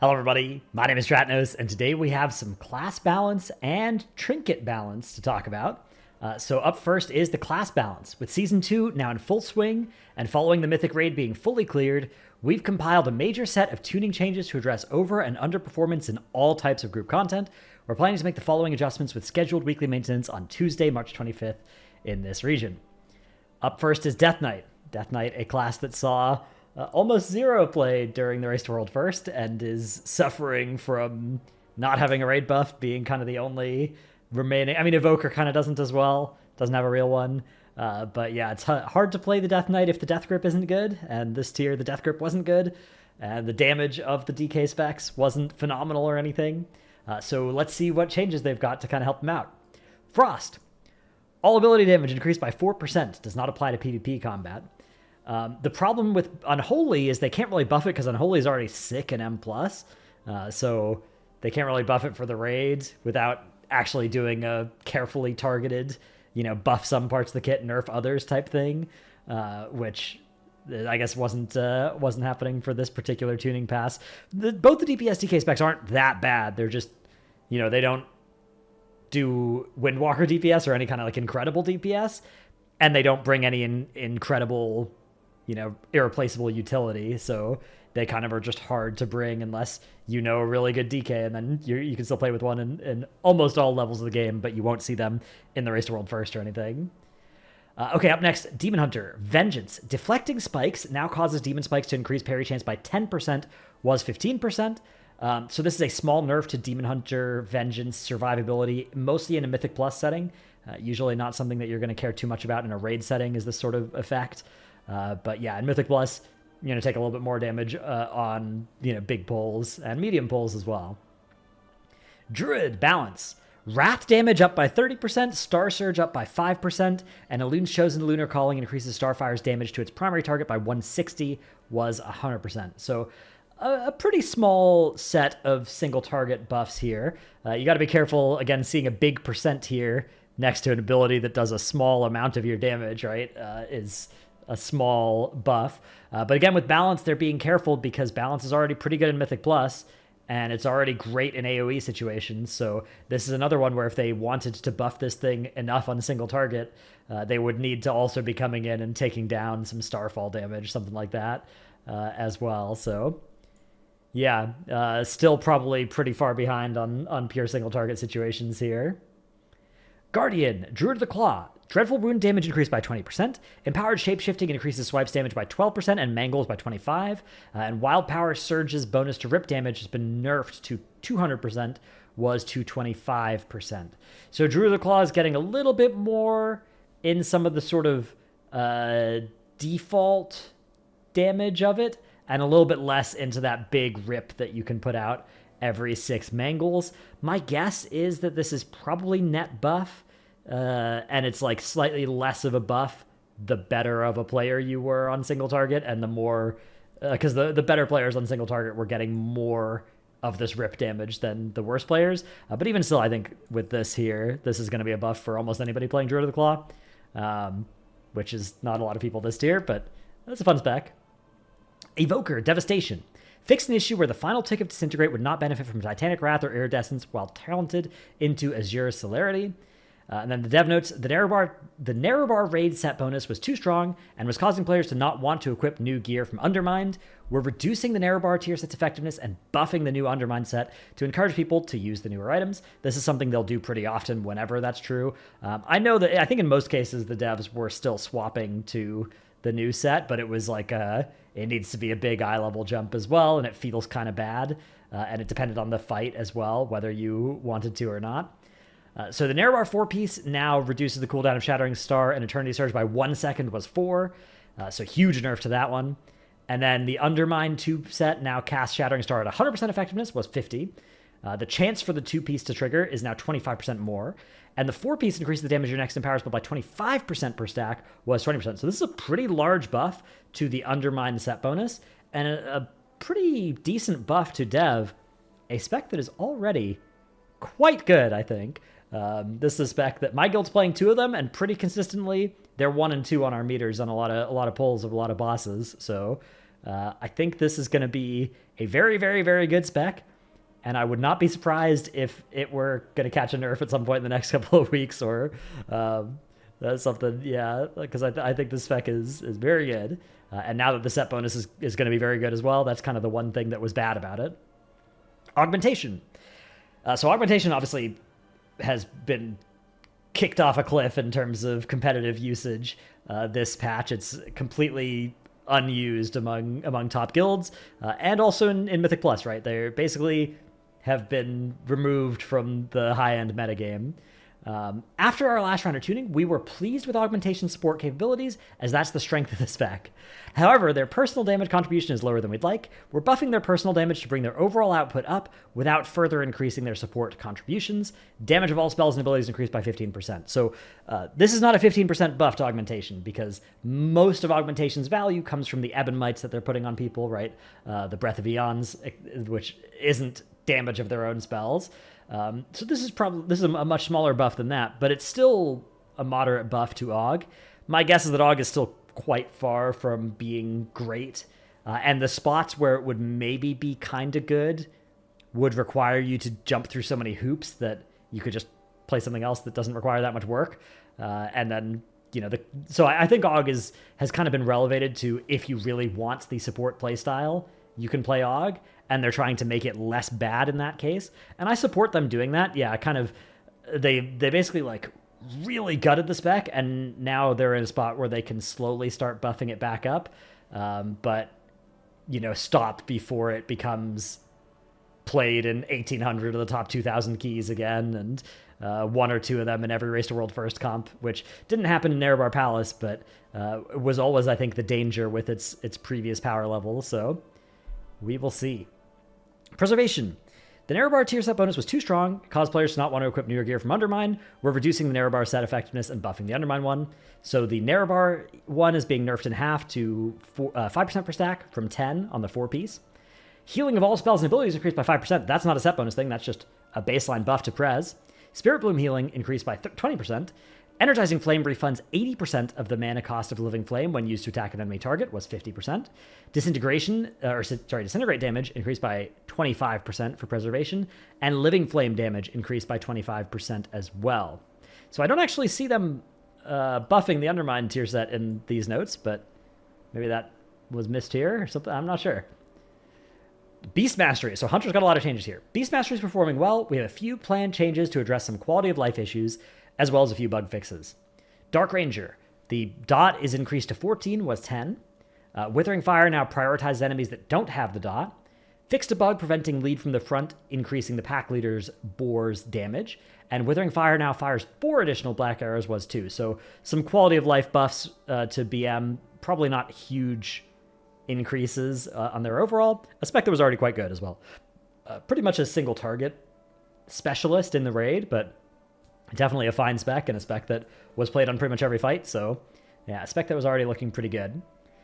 Hello everybody, my name is Dratnos, and today we have some class balance and trinket balance to talk about. So up first is the class balance. With Season 2 now in full swing, and following the Mythic Raid being fully cleared, we've compiled a major set of tuning changes to address over- and underperformance in all types of group content. We're planning to make the following adjustments with scheduled weekly maintenance on Tuesday, March 25th in this region. Up first is Death Knight. Death Knight, a class that saw almost zero played during the Race to World First, and is suffering from not having a raid buff, being kind of the only remaining. I mean, Evoker kind of doesn't as well, doesn't have a real one. But yeah, it's hard to play the Death Knight if the Death Grip isn't good, and this tier, the Death Grip wasn't good, and the damage of the DK specs wasn't phenomenal or anything. So let's see what changes they've got to kind of help them out. Frost. All ability damage increased by 4%, does not apply to PvP combat. The problem with Unholy is they can't really buff it because Unholy is already sick in M+, so they can't really buff it for the raid without actually doing a carefully targeted, buff some parts of the kit, nerf others type thing, which I guess wasn't happening for this particular tuning pass. Both the DPS DK specs aren't that bad. They're just, they don't do Windwalker DPS or any kind of like incredible DPS, and they don't bring any incredible, irreplaceable utility. So they kind of are just hard to bring unless a really good DK, and then you can still play with one in almost all levels of the game, but you won't see them in the Race to World First or anything. Okay, up next, Demon Hunter. Vengeance. Deflecting spikes now causes demon spikes to increase parry chance by 10%, was 15%. So this is a small nerf to Demon Hunter Vengeance survivability, mostly in a Mythic Plus setting. Usually not something that you're going to care too much about in a raid setting, is this sort of effect. But yeah, in Mythic Plus, you're going to take a little bit more damage on big pulls and medium pulls as well. Druid balance. Wrath damage up by 30%, Star Surge up by 5%, and Elune's Chosen Lunar Calling increases Starfire's damage to its primary target by 160, was 100%. So a pretty small set of single target buffs here. You got to be careful, again, seeing a big percent here next to an ability that does a small amount of your damage, right, is a small buff. But again, with balance, they're being careful because balance is already pretty good in Mythic Plus, and it's already great in AoE situations. So this is another one where if they wanted to buff this thing enough on a single target, they would need to also be coming in and taking down some Starfall damage, something like that, as well. So yeah, still probably pretty far behind on pure single target situations here. Guardian, Druid of the Claw. Dreadful wound damage increased by 20%. Empowered shapeshifting increases swipes damage by 12% and mangles by 25%. And Wild Power Surge's bonus to rip damage has been nerfed to 200%, was to 25%. So Druid of the Claw is getting a little bit more in some of the sort of default damage of it, and a little bit less into that big rip that you can put out every 6 mangles. My guess is that this is probably net buff, and it's like slightly less of a buff the better of a player you were on single target, and the more, because the better players on single target were getting more of this rip damage than the worst players. But even still, I think with this here, this is going to be a buff for almost anybody playing Druid of the Claw, which is not a lot of people this tier, but that's a fun spec. Evoker, Devastation. Fixed an issue where the final tick of Disintegrate would not benefit from Titanic Wrath or Iridescence while talented into Azure Celerity. And then the dev notes, the narrow bar raid set bonus was too strong and was causing players to not want to equip new gear from Undermined. We're reducing the narrow bar tier set's effectiveness and buffing the new Undermined set to encourage people to use the newer items. This is something they'll do pretty often whenever that's true. I think in most cases the devs were still swapping to the new set, but it was like it needs to be a big eye level jump as well, and it feels kind of bad, and it depended on the fight as well, whether you wanted to or not. So the narrow bar 4-piece now reduces the cooldown of Shattering Star and Eternity Surge by 1 second, was 4, so huge nerf to that one. And then the Undermine 2 set now casts Shattering Star at 100% effectiveness, was 50. The chance for the 2-piece to trigger is now 25% more. And the 4-piece increases the damage of your next Empower spell by 25% per stack, was 20%. So this is a pretty large buff to the Undermine set bonus, and a pretty decent buff to Dev, a spec that is already quite good, I think. This is a spec that my guild's playing 2 of them, and pretty consistently, they're 1 and 2 on our meters on a lot of pulls of a lot of bosses. So I think this is going to be a very, very, very good spec, and I would not be surprised if it were going to catch a nerf at some point in the next couple of weeks or something. Yeah, because I think this spec is very good. And now that the set bonus is going to be very good as well, that's kind of the one thing that was bad about it. Augmentation. So Augmentation obviously has been kicked off a cliff in terms of competitive usage this patch. It's completely unused among top guilds and also in Mythic Plus, right? They basically have been removed from the high-end metagame. After our last round of tuning, we were pleased with Augmentation support capabilities, as that's the strength of the spec. However, their personal damage contribution is lower than we'd like. We're buffing their personal damage to bring their overall output up without further increasing their support contributions. Damage of all spells and abilities increased by 15%. So this is not a 15% buff to Augmentation, because most of Augmentation's value comes from the Ebon Mites that they're putting on people, right? The Breath of Eons, which isn't damage of their own spells. So this is a much smaller buff than that, but it's still a moderate buff to Aug. My guess is that Aug is still quite far from being great, and the spots where it would maybe be kind of good would require you to jump through so many hoops that you could just play something else that doesn't require that much work, and then so I think Aug has kind of been relegated to, if you really want the support playstyle, you can play Aug, and they're trying to make it less bad in that case. And I support them doing that. Yeah, kind of, they basically like really gutted the spec, and now they're in a spot where they can slowly start buffing it back up, but stop before it becomes played in 1,800 of the top 2,000 keys again, and one or two of them in every Race to World First comp, which didn't happen in Erebar Palace, but was always, I think, the danger with its previous power level. So we will see. Preservation. The Narrowbar tier set bonus was too strong. It caused players to not want to equip newer gear from Undermine. We're reducing the Narrowbar set effectiveness and buffing the Undermine one. So the Narrowbar one is being nerfed in half to 5% per stack from 10 on the 4-piece. Healing of all spells and abilities increased by 5%. That's not a set bonus thing. That's just a baseline buff to Prez. Spirit Bloom healing increased by 20%. Energizing Flame refunds 80% of the mana cost of Living Flame when used to attack an enemy target, was 50%. Disintegrate damage increased by 25% for Preservation, and Living Flame damage increased by 25% as well. So I don't actually see them buffing the Undermine tier set in these notes, but maybe that was missed here or something. I'm not sure. Beast Mastery. So Hunter's got a lot of changes here. Beast Mastery is performing well. We have a few planned changes to address some quality of life issues, as well as a few bug fixes. Dark Ranger. The dot is increased to 14, was 10. Withering Fire now prioritizes enemies that don't have the dot. Fixed a bug preventing lead from the front, increasing the pack leader's boar's damage. And Withering Fire now fires 4 additional black arrows, was 2. So some quality of life buffs to BM. Probably not huge increases on their overall. A spec that was already quite good as well. Pretty much a single target specialist in the raid, but definitely a fine spec, and a spec that was played on pretty much every fight. So yeah, a spec that was already looking pretty good.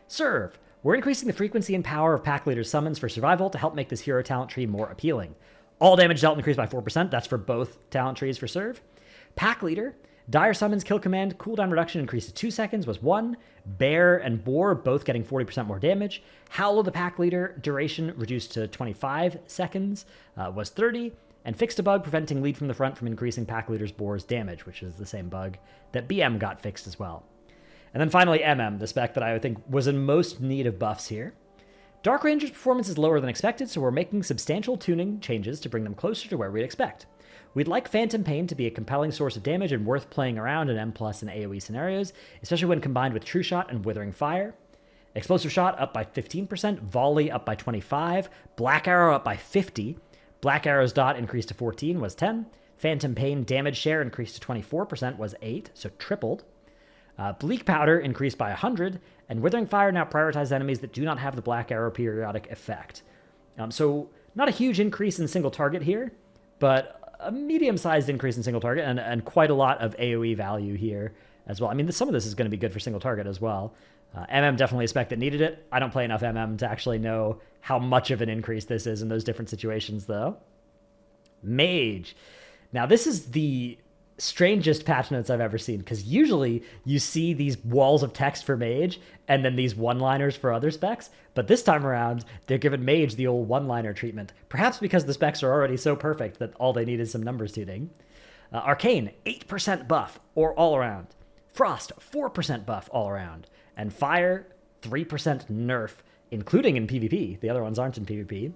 Serve. We're increasing the frequency and power of pack leader's summons for survival to help make this hero talent tree more appealing. All damage dealt increased by 4%. That's for both talent trees for Serve. Pack leader. Dire summons kill command cooldown reduction increased to 2 seconds, was 1. Bear and Boar both getting 40% more damage. Howl of the pack leader duration reduced to 25 seconds, was 30. And fixed a bug preventing lead from the front from increasing pack leader's boar's damage, which is the same bug that BM got fixed as well. And then finally MM, the spec that I would think was in most need of buffs here. Dark Ranger's performance is lower than expected, so we're making substantial tuning changes to bring them closer to where we'd expect. We'd like Phantom Pain to be a compelling source of damage and worth playing around in M+ and AoE scenarios, especially when combined with True Shot and Withering Fire. Explosive Shot up by 15%, Volley up by 25%, Black Arrow up by 50%, Black Arrow's dot increased to 14, was 10. Phantom Pain damage share increased to 24%, was 8, so tripled. Bleak Powder increased by 100, and Withering Fire now prioritizes enemies that do not have the Black Arrow periodic effect. So not a huge increase in single target here, but a medium-sized increase in single target, and quite a lot of AoE value here as well. I mean, some of this is going to be good for single target as well. MM definitely a spec that needed it. I don't play enough MM to actually know how much of an increase this is in those different situations, though. Mage. Now, this is the strangest patch notes I've ever seen, because usually you see these walls of text for Mage and then these one-liners for other specs, but this time around they're giving Mage the old one-liner treatment, perhaps because the specs are already so perfect that all they need is some number tuning. Arcane, 8% buff or all around. Frost, 4% buff all around. And Fire, 3% nerf, including in PvP. The other ones aren't in PvP.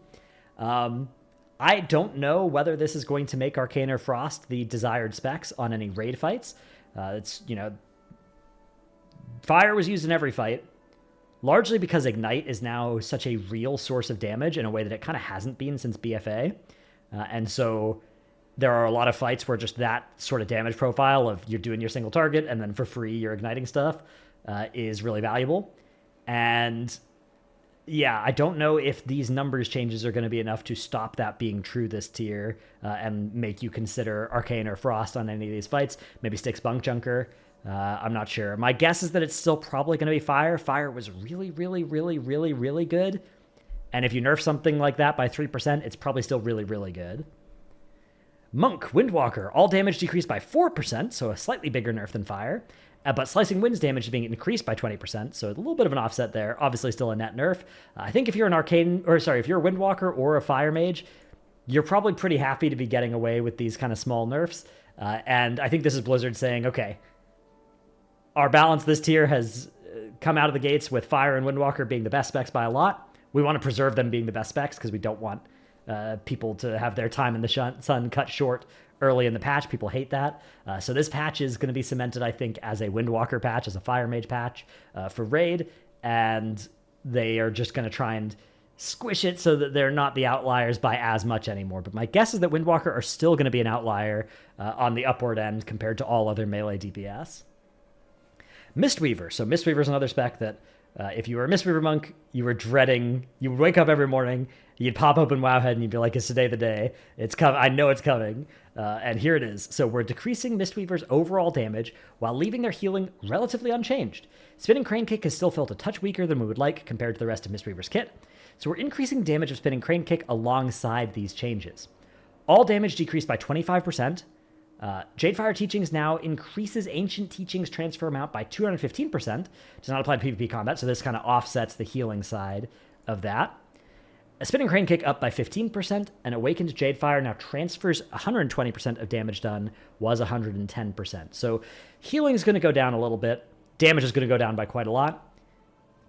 I don't know whether this is going to make Arcane or Frost the desired specs on any raid fights. Fire was used in every fight, largely because Ignite is now such a real source of damage in a way that it kind of hasn't been since BFA. And so there are a lot of fights where just that sort of damage profile of you're doing your single target and then for free you're igniting stuff is really valuable. And yeah, I don't know if these numbers changes are going to be enough to stop that being true this tier and make you consider Arcane or Frost on any of these fights. Maybe Styx Bunk Junker. I'm not sure. My guess is that it's still probably going to be Fire. Fire was really, really, really, really, really good. And if you nerf something like that by 3%, it's probably still really, really good. Monk, Windwalker, all damage decreased by 4%, so a slightly bigger nerf than Fire. But Slicing Wind's damage is being increased by 20%, so a little bit of an offset there. Obviously still a net nerf. I think if you're if you're a Windwalker or a Fire Mage, you're probably pretty happy to be getting away with these kind of small nerfs. And I think this is Blizzard saying, okay, our balance this tier has come out of the gates with Fire and Windwalker being the best specs by a lot. We want to preserve them being the best specs because we don't want people to have their time in the sun cut short early in the patch. People hate that. So this patch is going to be cemented, I think, as a Windwalker patch, as a Fire Mage patch for Raid. And they are just going to try and squish it so that they're not the outliers by as much anymore. But my guess is that Windwalker are still going to be an outlier on the upward end compared to all other melee DPS. Mistweaver. So Mistweaver is another spec that if you were a Mistweaver monk, you were dreading. You would wake up every morning, you'd pop open Wowhead, and you'd be like, "Is today the day? It's coming. I know it's coming." And here it is. So we're decreasing Mistweaver's overall damage while leaving their healing relatively unchanged. Spinning Crane Kick is still felt a touch weaker than we would like compared to the rest of Mistweaver's kit. So we're increasing damage of Spinning Crane Kick alongside these changes. All damage decreased by 25%. Jadefire Teachings now increases Ancient Teachings transfer amount by 215%. Does not apply to PvP combat, so this kind of offsets the healing side of that. A Spinning Crane Kick up by 15%, and Awakened Jadefire now transfers 120% of damage done, was 110%. So healing is going to go down a little bit. Damage is going to go down by quite a lot.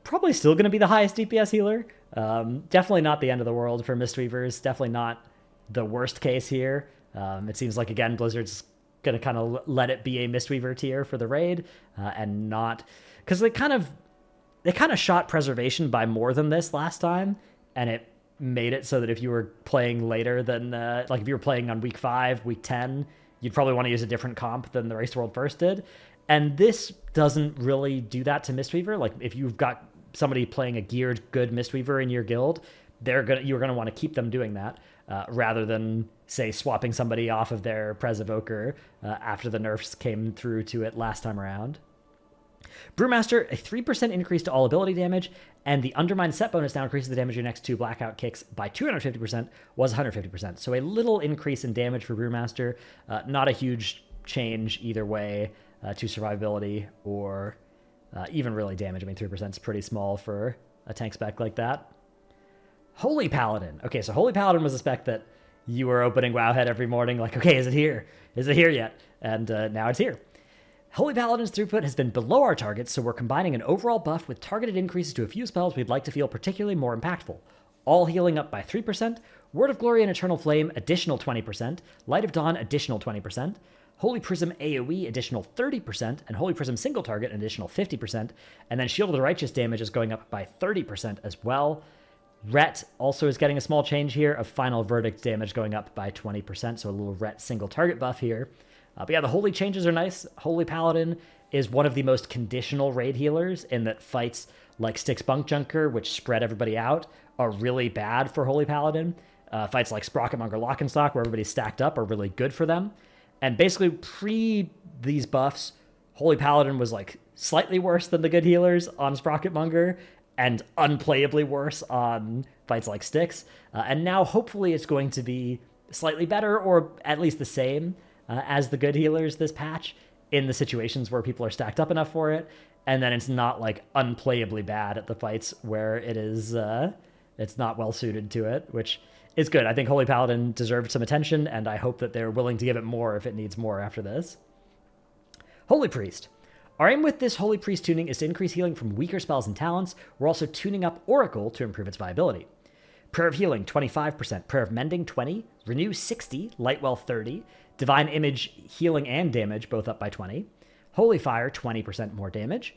Probably still going to be the highest DPS healer. Definitely not the end of the world for Mistweavers. Definitely not the worst case here. It seems like, again, Blizzard's going to kind of let it be a Mistweaver tier for the raid and not... Because they kind of shot Preservation by more than this last time, and it made it so that if you were playing later than... like if you were playing on week 5, week 10, you'd probably want to use a different comp than the Race to World First did. And this doesn't really do that to Mistweaver. Like if you've got somebody playing a geared good Mistweaver in your guild, you're going to want to keep them doing that. Rather than, say, swapping somebody off of their Prez Evoker after the nerfs came through to it last time around. Brewmaster, a 3% increase to all ability damage, and the Undermine set bonus now increases the damage of your next 2 Blackout kicks by 250%, was 150%. So a little increase in damage for Brewmaster, not a huge change either way to survivability or even really damage. I mean, 3% is pretty small for a tank spec like that. Holy Paladin. Okay, so Holy Paladin was a spec that you were opening Wowhead every morning like, okay, is it here? Is it here yet? And now it's here. Holy Paladin's throughput has been below our targets, so we're combining an overall buff with targeted increases to a few spells we'd like to feel particularly more impactful. All healing up by 3%, Word of Glory and Eternal Flame additional 20%, Light of Dawn additional 20%, Holy Prism AoE additional 30%, and Holy Prism single target an additional 50%, and then Shield of the Righteous damage is going up by 30% as well. Ret also is getting a small change here of Final Verdict damage going up by 20%, so a little Ret single target buff here. But yeah, the Holy changes are nice. Holy Paladin is one of the most conditional raid healers in that fights like Styx Bunk Junker, which spread everybody out, are really bad for Holy Paladin. Fights like Sprocketmonger Lock-and-Stock, where everybody's stacked up, are really good for them. And basically, pre these buffs, Holy Paladin was like slightly worse than the good healers on Sprocketmonger, and unplayably worse on fights like Styx. And now, hopefully, it's going to be slightly better, or at least the same. as the good healers this patch in the situations where people are stacked up enough for it. And then it's not like unplayably bad at the fights where it is, it's not well suited to it, which is good. I think Holy Paladin deserved some attention, and I hope that they're willing to give it more if it needs more after this. Holy Priest. Our aim with this Holy Priest tuning is to increase healing from weaker spells and talents. We're also tuning up Oracle to improve its viability. Prayer of Healing, 25%. Prayer of Mending, 20%. Renew, 60%. Lightwell, 30%. Divine Image, healing and damage, both up by 20%. Holy Fire, 20% more damage.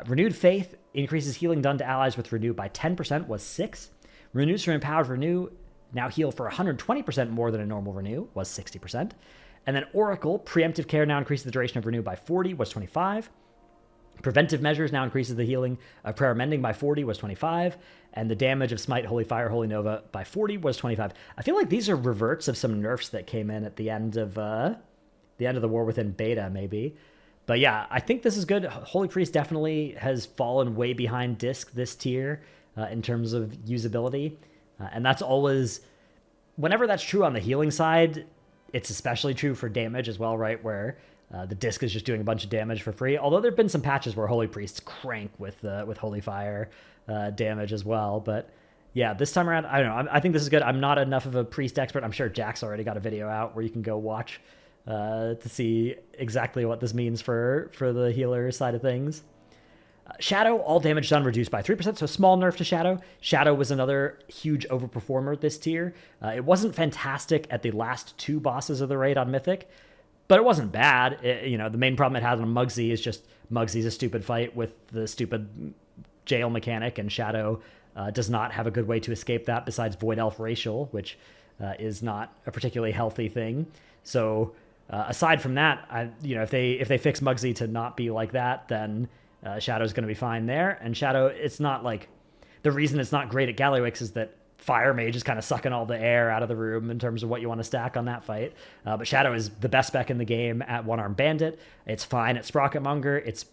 Renewed Faith increases healing done to allies with Renew by 10%, was 6%. Renews from Empowered Renew, now heal for 120% more than a normal Renew, was 60%. And then Oracle, Preemptive Care now increases the duration of Renew by 40%, was 25%. Preventive Measures now increases the healing of Prayer Mending by 40%, was 25%. And the damage of Smite, Holy Fire, Holy Nova by 40% was 25%. I feel like these are reverts of some nerfs that came in at the end of the War Within beta, maybe. But yeah, I think this is good. Holy Priest definitely has fallen way behind Disc this tier in terms of usability. And that's always, whenever that's true on the healing side, it's especially true for damage as well, right? Where the Disc is just doing a bunch of damage for free. Although there have been some patches where Holy Priests crank with Holy Fire damage as well. But yeah, this time around, I don't know. I think this is good. I'm not enough of a Priest expert. I'm sure Jack's already got a video out where you can go watch to see exactly what this means for the healer side of things. Shadow, all damage done reduced by 3%, so small nerf to Shadow. Shadow was another huge overperformer this tier. It wasn't fantastic at the last 2 bosses of the raid on Mythic, but it wasn't bad. The main problem it had on Mugsy is just Mugsy's a stupid fight with the stupid jail mechanic, and Shadow does not have a good way to escape that besides Void Elf Racial, which is not a particularly healthy thing. So aside from that, if they fix Mugsy to not be like that, then Shadow's going to be fine there. And Shadow, it's not like, the reason it's not great at Gallywix is that Fire Mage is kind of sucking all the air out of the room in terms of what you want to stack on that fight. But Shadow is the best spec in the game at One-Armed Bandit. It's fine at Sprocketmonger. It's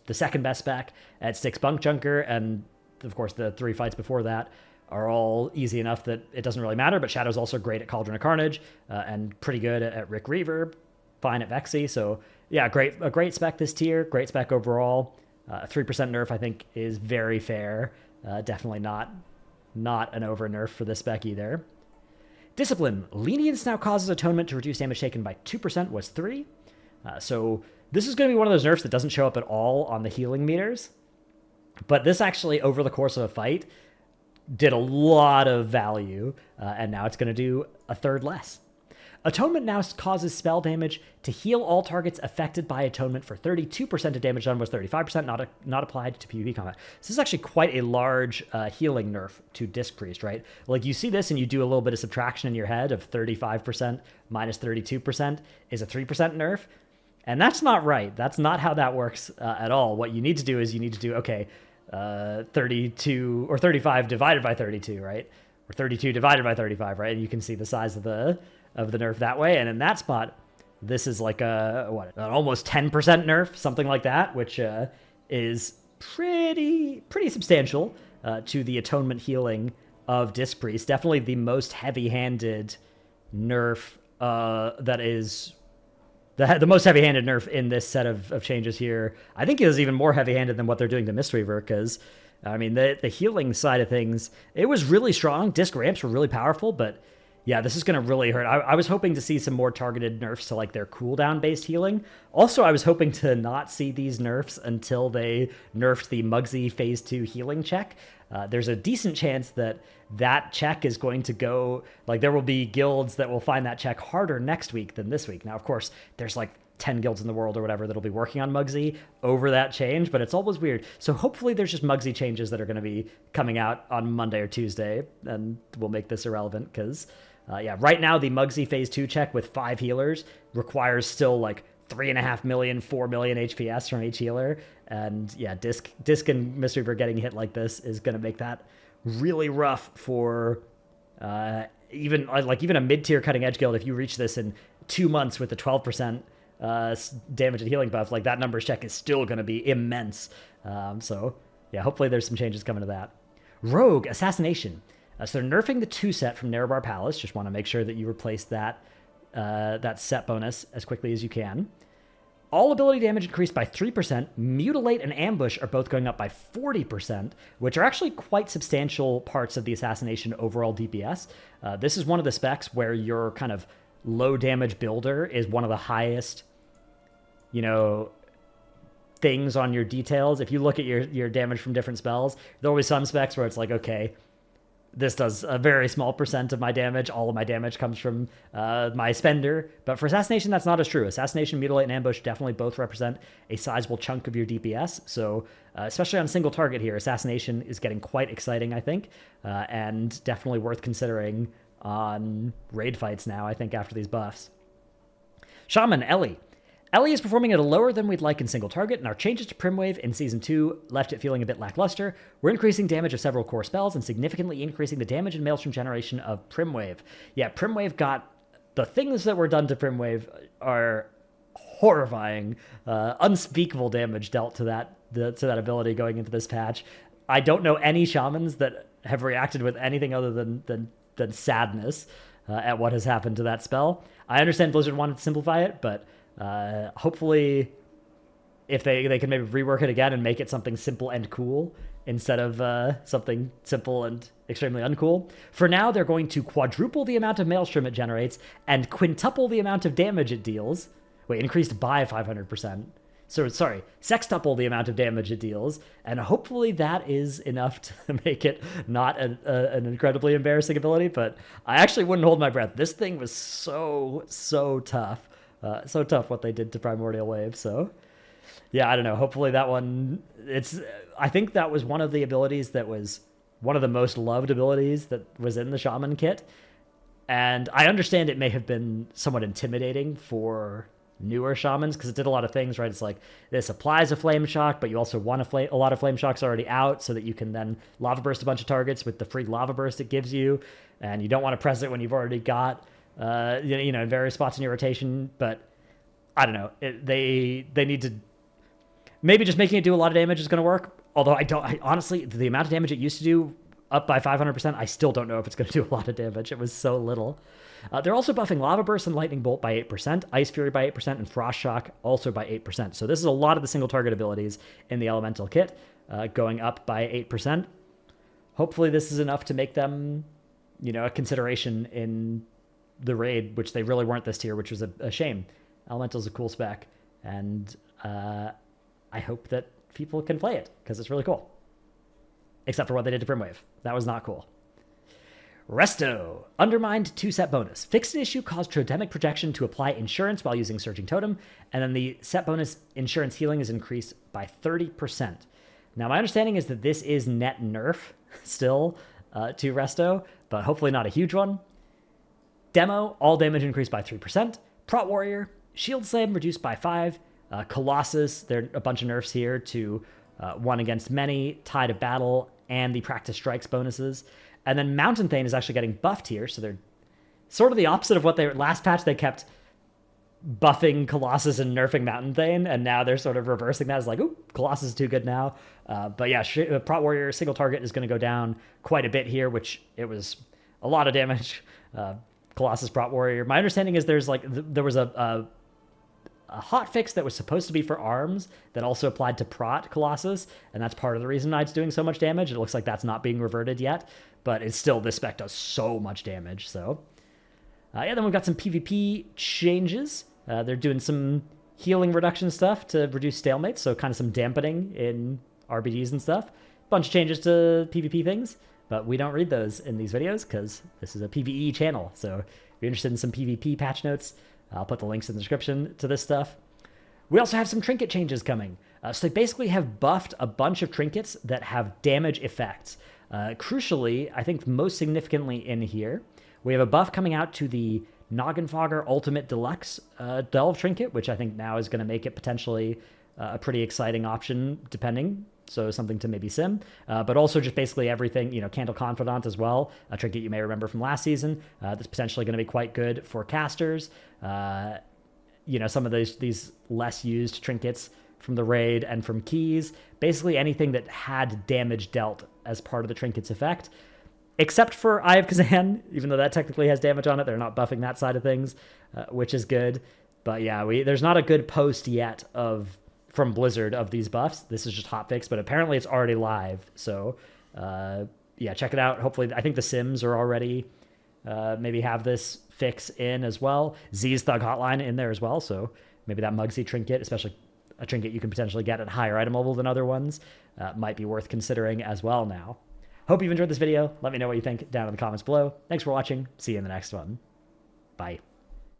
the second best spec at Styx Bunk Junker. And of course, the 3 fights before that are all easy enough that it doesn't really matter. But Shadow's also great at Cauldron of Carnage and pretty good at Rick Reaver, fine at Vexy. So yeah, a great spec this tier, great spec overall. 3% nerf, I think, is very fair. Definitely not an over nerf for this spec either. Discipline. Lenience now causes Atonement to reduce damage taken by 2%, was 3%. So this is going to be one of those nerfs that doesn't show up at all on the healing meters. But this actually, over the course of a fight, did a lot of value, and now it's going to do a third less. Atonement now causes spell damage to heal all targets affected by Atonement for 32% of damage done, was 35%, not applied to PvP combat. This is actually quite a large healing nerf to Disc Priest, right? Like, you see this and you do a little bit of subtraction in your head of 35% minus 32% is a 3% nerf. And that's not right. That's not how that works at all. What you need to do is 32 or 35 divided by 32, right? Or 32 divided by 35, right? And you can see the size of the nerf that way. And in that spot, this is like an almost 10% nerf, something like that, which is pretty substantial to the Atonement healing of Disc Priest. Definitely the most heavy-handed nerf the most heavy-handed nerf in this set of changes here. I think is even more heavy-handed than what they're doing to Mistweaver, because I mean, the healing side of things, it was really strong. Disc ramps were really powerful, but yeah, this is going to really hurt. I was hoping to see some more targeted nerfs to like their cooldown-based healing. Also, I was hoping to not see these nerfs until they nerfed the Mugsy Phase 2 healing check. There's a decent chance that check is going to go, like there will be guilds that will find that check harder next week than this week. Now, of course, there's like 10 guilds in the world or whatever that'll be working on Mugsy over that change, but it's always weird. So hopefully there's just Mugsy changes that are going to be coming out on Monday or Tuesday, and we'll make this irrelevant because, right now the Mugsy Phase 2 check with 5 healers requires still like 3.5 million, 4 million HPS from each healer. And yeah, Disc and Mistweaver getting hit like this is going to make that really rough for even a mid-tier cutting edge guild. If you reach this in 2 months with a 12% damage and healing buff, like that numbers check is still going to be immense. So yeah, hopefully there's some changes coming to that. Rogue Assassination. So they're nerfing the 2 set from Narrowbar Palace. Just want to make sure that you replace that that set bonus as quickly as you can. All ability damage increased by 3%. Mutilate and Ambush are both going up by 40%, which are actually quite substantial parts of the Assassination overall DPS. This is one of the specs where your kind of low damage builder is one of the highest, things on your details. If you look at your damage from different spells, there will be some specs where it's like, okay, this does a very small percent of my damage. All of my damage comes from my spender. But for Assassination, that's not as true. Assassination, Mutilate, and Ambush definitely both represent a sizable chunk of your DPS. So especially on single target here, Assassination is getting quite exciting, I think, and definitely worth considering on raid fights now, I think, after these buffs. Shaman, Ellie. Ellie is performing at a lower than we'd like in single target, and our changes to Primwave in Season 2 left it feeling a bit lackluster. We're increasing damage of several core spells and significantly increasing the damage and Maelstrom generation of Primwave. Yeah, Primwave got... The things that were done to Primwave are horrifying. Unspeakable damage dealt to that ability going into this patch. I don't know any Shamans that have reacted with anything other than sadness at what has happened to that spell. I understand Blizzard wanted to simplify it, but... hopefully if they can maybe rework it again and make it something simple and cool instead of something simple and extremely uncool. For now, they're going to quadruple the amount of Maelstrom it generates and quintuple the amount of damage it deals. Wait, increased by 500%. So, sorry, sextuple the amount of damage it deals, and hopefully that is enough to make it not an incredibly embarrassing ability, but I actually wouldn't hold my breath. This thing was so tough. So tough what they did to Primordial Wave. So, yeah, I don't know. Hopefully that one... I think that was one of the abilities that was one of the most loved abilities that was in the Shaman kit. And I understand it may have been somewhat intimidating for newer Shamans because it did a lot of things, right? It's like, this applies a Flame Shock, but you also want a lot of Flame Shocks already out so that you can then Lava Burst a bunch of targets with the free Lava Burst it gives you. And you don't want to press it when you've already got... in various spots in your rotation, but I don't know. They need to... Maybe just making it do a lot of damage is going to work. Although I honestly, the amount of damage it used to do up by 500%, I still don't know if it's going to do a lot of damage. It was so little. They're also buffing Lava Burst and Lightning Bolt by 8%, Ice Fury by 8%, and Frost Shock also by 8%. So this is a lot of the single target abilities in the Elemental kit going up by 8%. Hopefully this is enough to make them, a consideration in the raid, which they really weren't this tier, which was a shame. Elemental's a cool spec, and I hope that people can play it, because it's really cool. Except for what they did to Primwave. That was not cool. Resto. Undermined 2-set bonus. Fixed issue caused Totemic Projection to apply insurance while using Surging Totem, and then the set bonus insurance healing is increased by 30%. Now, my understanding is that this is net nerf still to Resto, but hopefully not a huge one. Demo, all damage increased by 3%. Prot Warrior, Shield Slam reduced by 5. Colossus, there are a bunch of nerfs here to One Against Many, Tide of Battle, and the Practice Strikes bonuses. And then Mountain Thane is actually getting buffed here, so they're sort of the opposite of what they... Last patch, they kept buffing Colossus and nerfing Mountain Thane, and now they're sort of reversing that. It's like, ooh, Colossus is too good now. But yeah, Prot Warrior, single target is going to go down quite a bit here, which it was a lot of damage. Colossus Prot Warrior. My understanding is there was a hotfix that was supposed to be for arms that also applied to Prot Colossus, and that's part of the reason why it's doing so much damage. It looks like that's not being reverted yet, but it's still, this spec does so much damage. So then we've got some PvP changes. They're doing some healing reduction stuff to reduce stalemates, so kind of some dampening in RBGs and stuff. Bunch of changes to PvP things. But we don't read those in these videos because this is a PvE channel. So if you're interested in some PvP patch notes, I'll put the links in the description to this stuff. We also have some trinket changes coming. So they basically have buffed a bunch of trinkets that have damage effects. Crucially, I think most significantly in here, we have a buff coming out to the Noggenfogger Ultimate Deluxe Delve Trinket, which I think now is going to make it potentially a pretty exciting option, depending. So something to maybe sim, but also just basically everything, Candle Confidant as well, a trinket you may remember from last season. That's potentially going to be quite good for casters. Some of these less used trinkets from the raid and from keys, basically anything that had damage dealt as part of the trinket's effect. except for Eye of Kazan, even though that technically has damage on it. They're not buffing that side of things, which is good. But yeah, there's not a good post yet from Blizzard of these buffs. This is just hotfix, but apparently it's already live. So yeah, check it out. Hopefully, I think the Sims are already maybe have this fix in as well. Z's Thug Hotline in there as well. So maybe that Mugsy trinket, especially a trinket you can potentially get at higher item level than other ones, might be worth considering as well now. Hope you've enjoyed this video. Let me know what you think down in the comments below. Thanks for watching. See you in the next one. Bye.